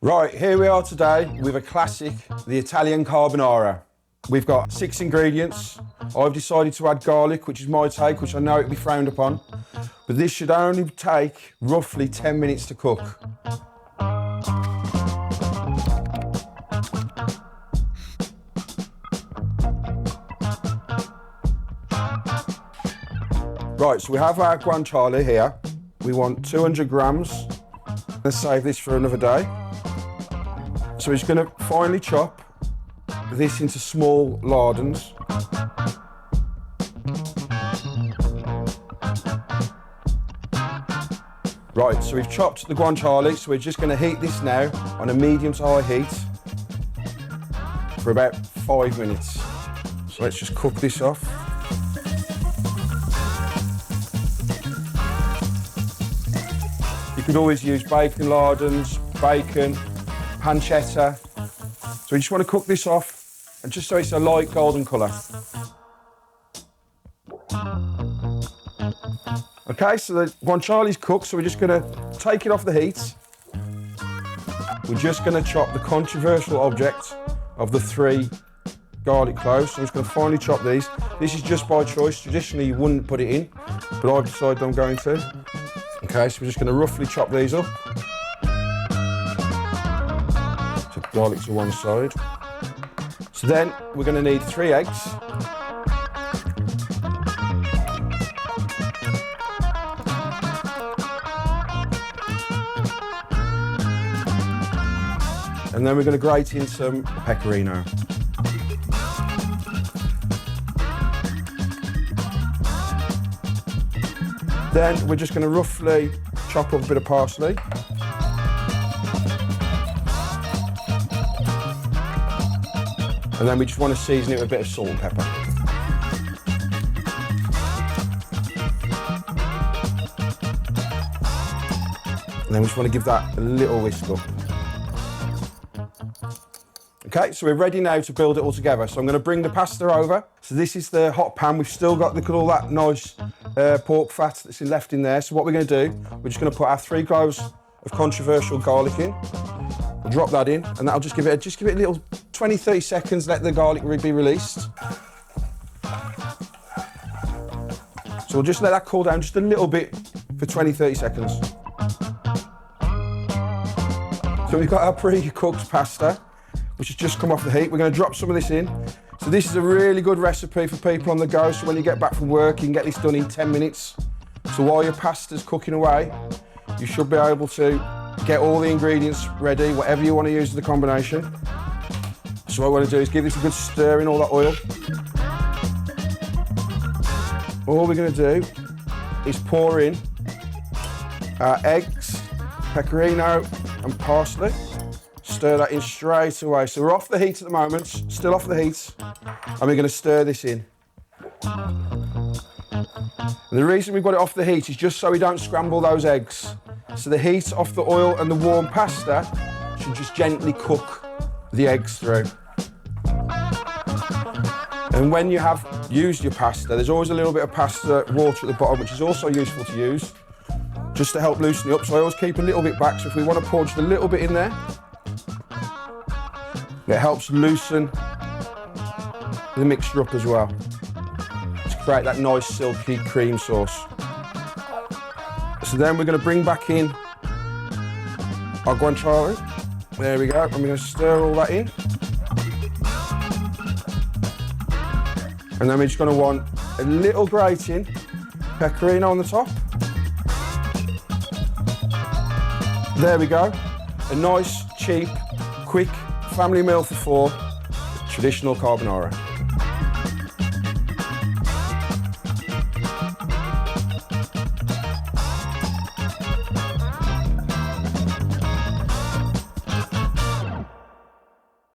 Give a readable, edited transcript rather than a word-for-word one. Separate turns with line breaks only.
Right, here we are today with a classic, the Italian carbonara. We've got 6 ingredients. I've decided to add garlic, which is my take, which I know it'll be frowned upon. But this should only take roughly 10 minutes to cook. Right, so we have our guanciale here. We want 200 grams. Let's save this for another day. So we're just going to finely chop this into small lardons. Right, so we've chopped the guanciale, so we're just going to heat this now on a medium to high heat for about 5 minutes. So let's just cook this off. You could always use bacon lardons, bacon, pancetta. So we just want to cook this off, and just so it's a light golden colour. Okay, so the guanciale's cooked, so we're just going to take it off the heat. We're just going to chop the controversial object of the 3 garlic cloves. So I'm just going to finely chop these. This is just by choice. Traditionally, you wouldn't put it in, but I've decided I'm going to. Okay, so we're just going to roughly chop these up. So garlic to one side. So then we're going to need 3 eggs. And then we're going to grate in some pecorino. Then we're just going to roughly chop up a bit of parsley. And then we just want to season it with a bit of salt and pepper. And then we just want to give that a little whisk up. Okay, so we're ready now to build it all together. So I'm going to bring the pasta over. So this is the hot pan. We've still got, look at all that nice pork fat that's left in there. So what we're going to do, we're just going to put our 3 cloves of controversial garlic in. We'll drop that in, and that'll just give it a little 20-30 seconds, let the garlic be released. So we'll just let that cool down just a little bit for 20-30 seconds. So we've got our pre-cooked pasta, which has just come off the heat. We're going to drop some of this in. So this is a really good recipe for people on the go, so when you get back from work, you can get this done in 10 minutes. So while your pasta's cooking away, you should be able to get all the ingredients ready, whatever you want to use as the combination. So what I want to do is give this a good stir in all that oil. All we're going to do is pour in our eggs, pecorino and parsley. Stir that in straight away. So we're off the heat at the moment, still off the heat, and we're going to stir this in. And the reason we've got it off the heat is just so we don't scramble those eggs. So the heat off the oil and the warm pasta should just gently cook the eggs through. And when you have used your pasta, there's always a little bit of pasta water at the bottom, which is also useful to use, just to help loosen it up. So I always keep a little bit back, so if we want to pour just a little bit in there, it helps loosen the mixture up as well, to create that nice silky cream sauce. So then we're going to bring back in our guanciale. There we go, and we're going to stir all that in. And then we're just going to want a little grating pecorino on the top. There we go, a nice, cheap, quick family meal for 4, traditional carbonara.